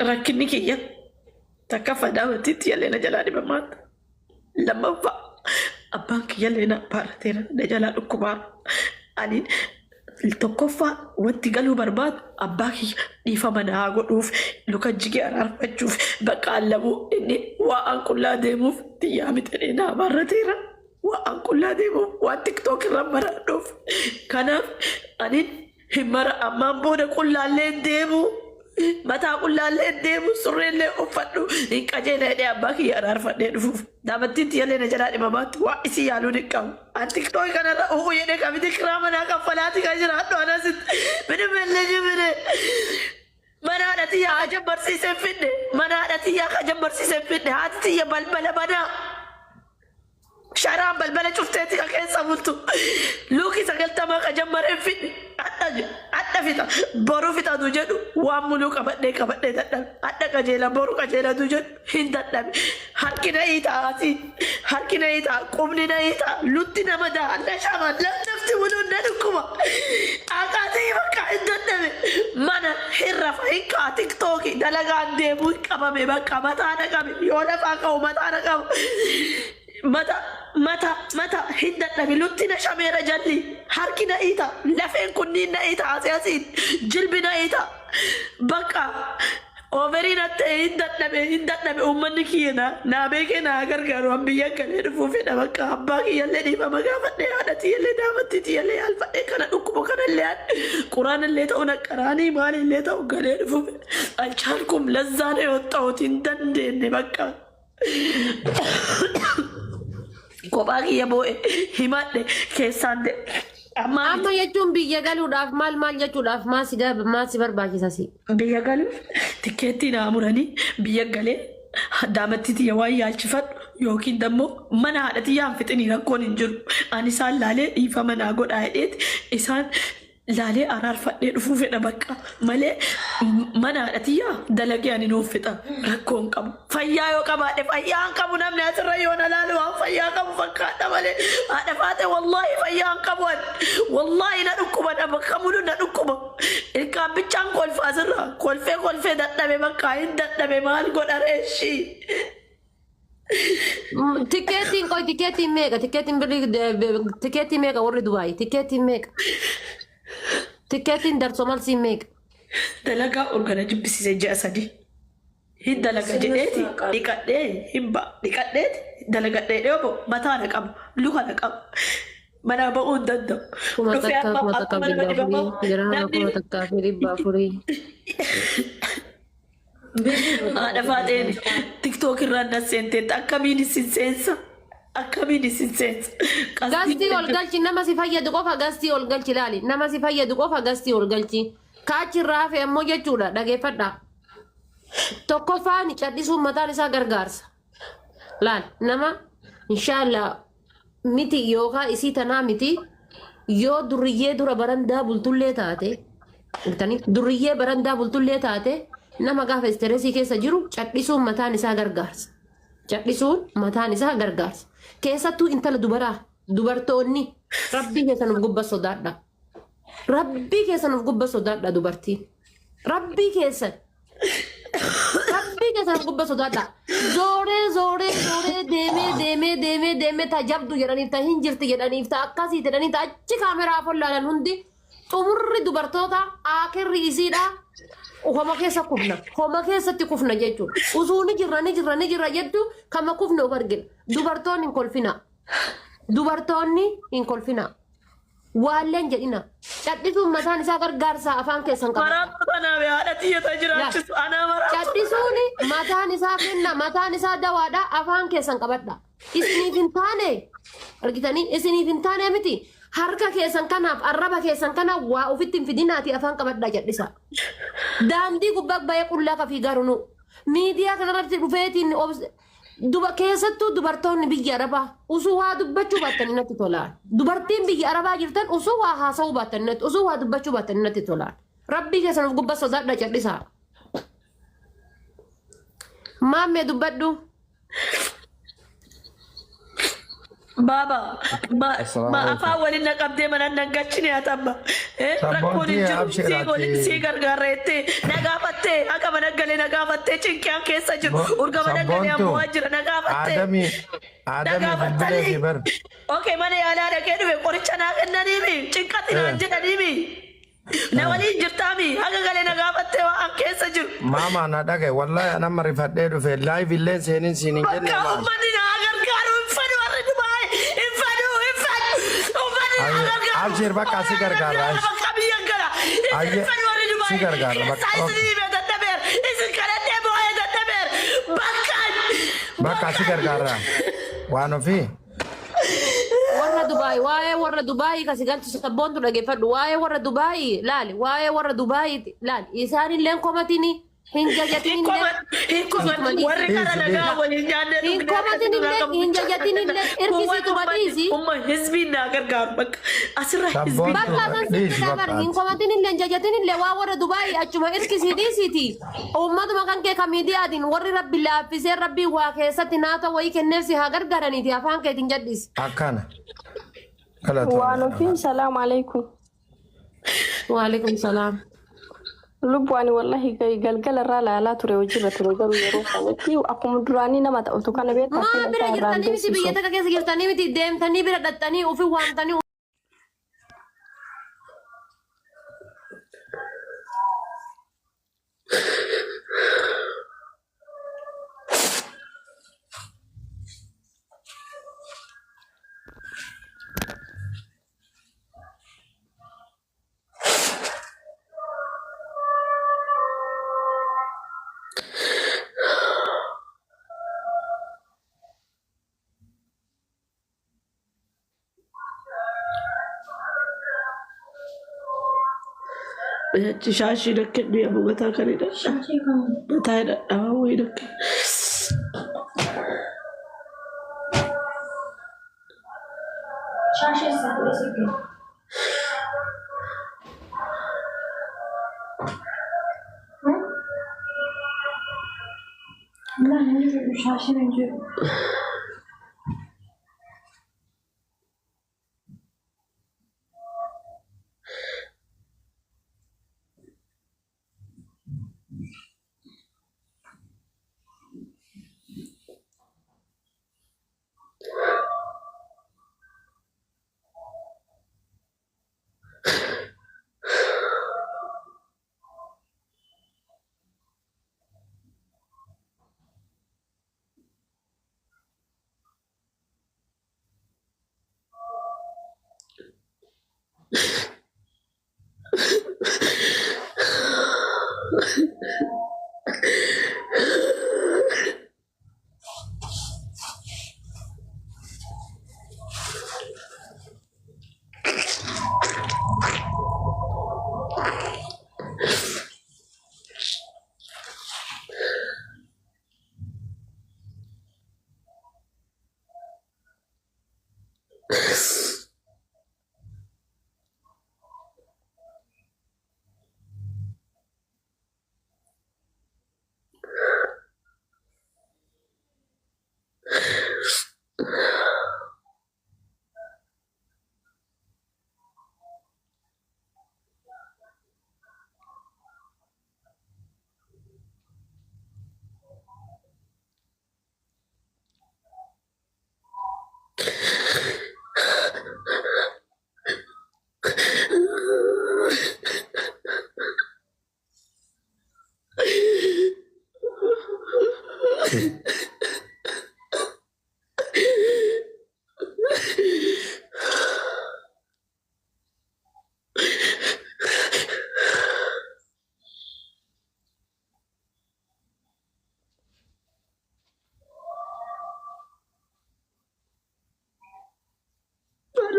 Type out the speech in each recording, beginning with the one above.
rakkinni kiyya takka fadaawatitti yalleena jalaa dhibamaan lammaffaa abbaan kiyya leena baarateera na jalaa dhukkubaa ani tokkoffaa wanti galuu barbaadu abbaa kiyya dhiifama naa godhuuf luka jigee araarfachuuf bakka allamuu inni waan qullaa deemuuf xiyyaa mixanee naa baarateera waan qullaa deemuuf waan tiktook irra maraadhuuf kanaaf ani hin mara ammaan booda qullaallee deemu mataa qullaallee deemu surreellee uffadhu hin qajeela jedhee abbaa kiyya araarfadhee dhufuuf daamattiitti yallee na jalaa dhibamaatti waa isii yaaluun hin qabu an tiktook kanarra uhu jedhee qabiti kiraa manaa kaffalaati kan jiraadhu anasitti minimillee jibine manaadha tiyyaa kajan barsiisee fidhe manaadha tiyyaa kajan barsiisee fidhe haati tiyya balbala manaa sharaan balbala cufteeti ka keessa bultu luukii 90 ka jammaree fidhe adda fixa boruu fixatu jedhu waan muluu qabadhee dadhabe adda qajeela boruu qajeelatu jedhu hin dadhabe harkina hiitaati harkina hiitaa qubnina hiitaa lutti nama daalla shaman lafti buluun na dhukkuma akaatii bakka hin dadhabe mana hin rafa hin kaa tiktooki dalagaan deemuu hin qabame bakka mataa dhaqabe yoo lafaa qabu mataa dhaqabu mata hinda dhabilutti na shameera jalli harki na ita lafeen kunniin na ita asiin jilbi na ita bakka overii natte hinda dhabe uummanni kiyya naa beekee naa gargaaru an biyya galee dhufuu fedha bakka abbaa kiyyallee dhiifama gaafadhee haadhati yallee daamattiiti yallee alfadhee kana dhukkuba kanallee quraanallee ta'u naqqaraanii maalillee ta'u galee dhufuu fedha anchaan kun lazzaana yoo ta'uti hin dandeenye bakka kophaa kiyya boo'e himadhe keessaan amma jechuun biyya galuudhaaf maal jechuudhaaf maasi barbaachisasi biyya galuuf tikkeettii naa muranii biyya galee daamatti tiyya waan yaalchifadhu yookiin dammoo mana haadha tiyyaan fixinii rakkoon hin jiru ani isaan laalee dhiifama naa godhaa jedheeti isaan laalee araarfadhee dhufuu fedha bakka malee mana haadha tiyyaa dalagee ani nuuf fixa rakkoon qabu fayyaa yoo qabaadhe fayyaa hin qabu namni asirra yoo na laalu waan fayyaa qabu fakkaadha malee haadha faate wallaahi fayyaa hin qabu wallaahi na dhukkuba bakka mulu na dhukkuba ilkaan bichaan kolfa asirra kolfee dadhabe bakka hin dadhabe maal godha reeshii Tikeetiin meeqa tikeetiin meeqa warri Dubaay tikeetiin meeqa tikeetiin darso malsiin meeqa dalagaa organa jibbisiise ji'a 3 hin dalaga jedheeti dhiqadhee hin dhiqadheeti dalagadhee dheebo mataa na qabu luka na qabu mana ba'uu hin danda'u dhufee amma takkaa fi dhibba afurii haadha faateen tiktook irraan na seenteetti akkamiin isin seensa Gastii ol galchi nama si fayyadu qofa gastii ol galchi laali nama si fayyadu qofa gastii ol galchi kaachirraa hafe ammoo jechuudha dhageeffadha tokkoffaan cadhisuun mataan isaa gargaarsa laal nama inshaallah miti yookaan isii tanaa miti yoo duriyyee dura barandaa bultullee taate duriyyee barandaa bultullee taate nama gaafa isteresii keessa jiru cadhisuun mataan isaa gargaarsa cadhisuun mataan isaa gargaarsa keessattuu intala dubartoonni rabbii keessan of gubba sodaadha rabbii keessan of gubba sodaadha dubartiin rabbii keessan of gubba sodaadha zooree deemee tajabdu jedhaniif ta hin jirti jedhaniif ta akkasii jedhanii ta achi kaameraa follaalan hundi xumurri dubartoota akirri isiidha homa keessa kufna homa keessatti kufna jechuudha usuuni jirra jedhu kama kufna of argina dubartoonni hin kolfina waalleen jedhina cadhisuun mataan isaa gargaarsa afaan keessan cadhisuun mataan isaa kenna mataan isaa dawaadha afaan keessan qabadha isiniif hin taane argitanii isiniif hin taane miti harka keessan kanaaf arraba keessan kana waa ofitti hin fidinaati afaan qabadha jedhisa daandii gubbaa bayee qullaa ka fiigarunu miidiyaa kanarratti dhufeetiin keessattuu dubartoonni biyya arabaa usuu waa dubbachuu baattanii natti tolaan dubartiin biyya arabaa jirtan usuu waa haasa'uu baattanii natti usuu waa dubbachuu baattanii natti tolaan rabbii keessan of gubba sodaadha jedhisa maammee dubbadhu Baba, ma afaan waliin naqabdee mana nagachini atamba. Rakkoon hin jiru si gargaareetti na gaafatti nagaafattee akka mana galee nagaafattee cinqiyaan keessa jiru urga mana galee ammoo jira nagaafattee. Adamii bilbilee bar. Okay mana yaalaa dhaqee dhufe qoricha naa kennaniimi cinqatti naan jedhaniimi. Na waliin jirtaami akka galee nagaafattee waan keessa jiru. Mama na dhagaye wallahi nama rifadhee dhufe live illee seeniin siiniin jenne maal. Bakka ummanni na gargaaru hin fedhu warri Dubaay hin fedhu. Ummanni na gargaaru. Abshir bakka si gargaara. Bakka biyya gara. Hin fedhu warri Dubaay. Si gargaara bakka. Bakka si gargaara. Waan ofii. Warra Dubai, warra Dubai kasi galchu sabboontu dhaggeeffadhu. Warra Dubai laali, warra Dubai laali. Isaan illee komatini hin jajatin illee. Hin komatini warri kana nagaa waliin nyaanne hin komatin illee hin jajatin illee erkisitu badhiisi. Umma hizbiin na gargaaru bakka asirra hizbiin. Bakka san sitti dabar hin komatin illee hin jajatin illee warra Dubai achuma erkisii dhiisiti. Ummatuma kan kee kamiidiyaatiin warri rabbi laaffisee rabbi waa keessatti naata wayii kenneef si haa gargaaraniiti afaan keetiin jadhisi. Akkana. وانوفين سلام عليكم. وعليكم السلام. لبواني والله قلقل الرالا لا تري وجبة تري قالوا يروح وكي وأقوم دراني نما تقولتو كان بيت ما بيرجع تاني بس بيجي تك كيس تاني بتي دم تاني بيرجع تاني وفي وان تاني شاشي لك يا ابو متى كريدا متى وينك شاشة سكر لا نجيب شاشة نجيب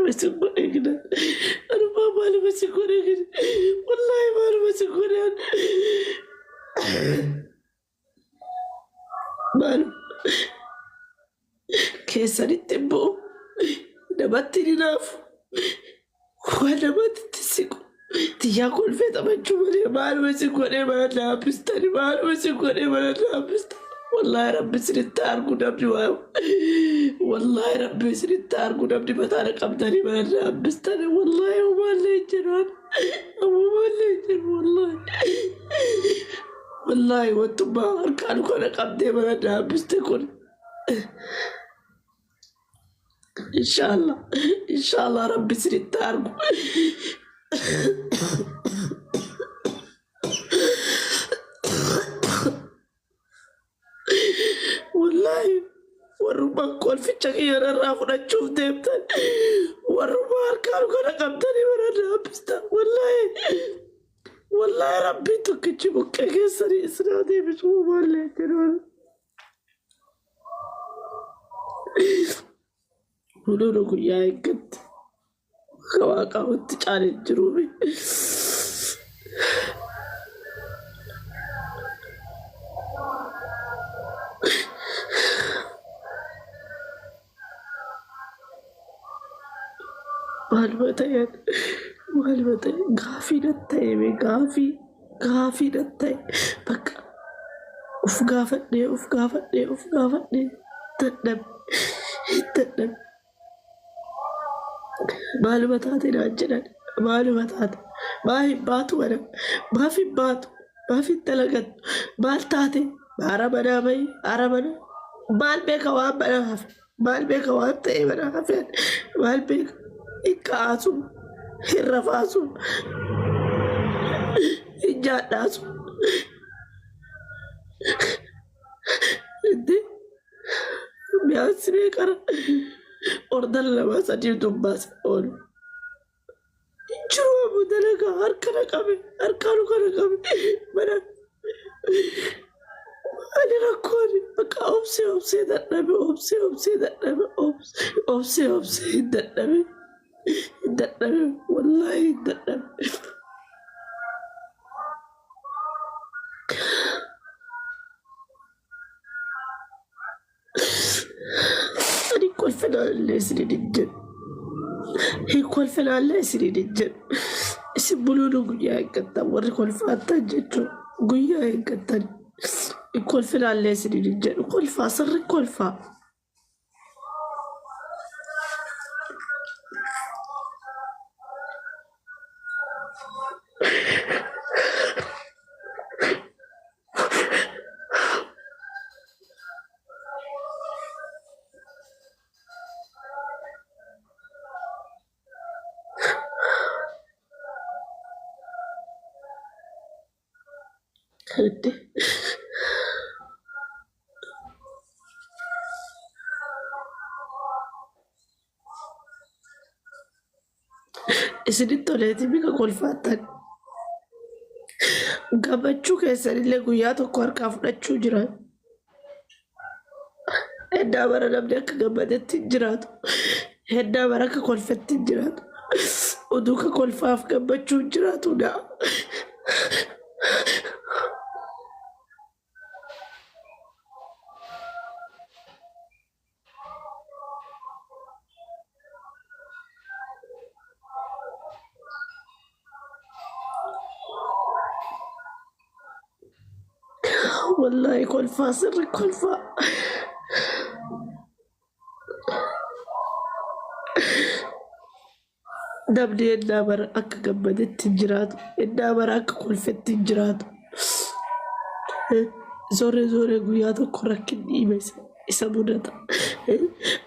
مسكون كده انا ما مالي مسكون كده والله مالي مسكون مالو كيساني تبو نبتني نافو وانا ما تتسكو تياكل في طبعا جمالي مالو مسكون ما لابستني مالو مسكون ما لابستني والله ربي سرت أرجو نبني والله ربي سرت أرجو نبني بتاعنا قبضني ما لابستني والله وما اللي جران أبو ما اللي جران والله والله وانتم ما كانوا كنا قبدي بلدنا بستكون إن شاء الله ربي سريت تاركو والله وربما كل في تغيير الرافضة تشوف ديمتن وربما كانوا كنا قبدني بلدنا بستا والله ربي تكتشي بكي سري إسرادي بشمو مالي كنوان ولونو كيا يكت خواقا وتجاري الجروبي معلوماتي غافي نتاي غافي نتاي بك أوف غافتني تدب معلوماتي ناجنان معلوماتي ما هي باتو أنا ما في تلقت مال تاتي عربنا مي عربنا مال بيك وام بنا مال بيك وام تي بنا هفين مال بيك إكاسو الرفاسو الجاداسو إنتي بياس بيكر أردن لما سجل دمباس أول جوا بدلك هركنا كمي منا أنا ركوني بك أوبسي دنبي أوبسي دنبي والله دنبي أنا كل فنان اللي يسري الجن هي كل فنان اللي يسري الجن يسبلونه قويا ينقطع وري كل فاتا جتو قويا ينقطع كل فنان اللي يسري الجن كل فا صر كل فا إسني توليتي بيك كل فاتن gammachuu keessanillee guyyaa tokko harkaa fudhachuu jiran. Heddaa bara namni akka gammadetti hin jiraatu. Heddaa bara akka kolfetti hin jiraatu. Oduu ka kolfaaf gammachuu hin jiraatu dha. والله كلفة سر كلفة دبني النامر أكا قبل التنجرات النامر أكا كلفة التنجرات زوري قوياتو كوركني بس يسمونتا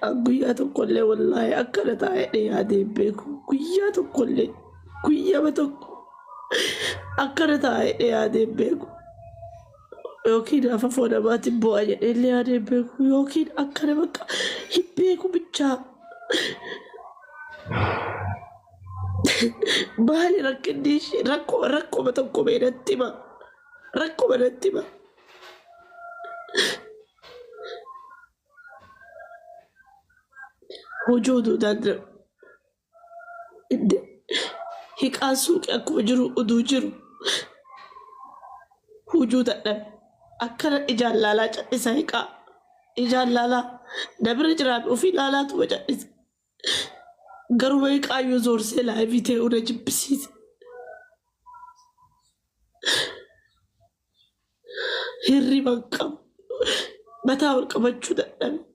قوياتو كله والله أكا نتاعي هادي بيكو قوياتو كله قوياتو أكا نتاعي هادي بيكو يوكين أفافونا ما تبوا اللي أنا بيكو يوكين أكره بك يبيكو بتشا بالي ركنيش ركو بتوكو بين التما ركو بين التما وجوده دادر هيك أسوق أكو جرو أدو جرو وجودنا أكثر إجال لالا جالس هيكا إجال لالا نبرة جراب وفي لالا تو جالس قرويك أيو زور سلا فيته ونجيب بسيط هري مكم متى ورقبتشو دنم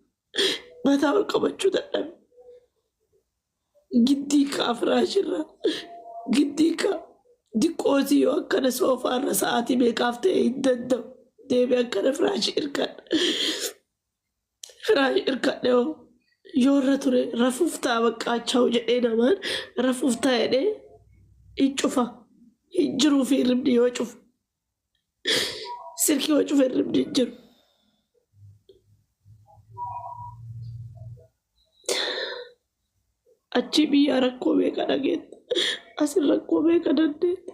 متى ورقبتشو دنم جديك أفراشرا جديك diqqootii yoo akkana soofaarra sa'aatii meeqaaf ta'e hin danda'u. Deebii akkana firaashii irkadhe yoo irra ture rafuuf ta'a baqqaachaa jedhee namaan rafuuf ta'a jedhee hin cufa. Hin jiruu fi hirribni yoo cufu. Sirkii yoo cufa hirribni hin jiru. Achi biyya rakkoo meeqa dhageetta. Asin rakkoo meeqa dandeetta.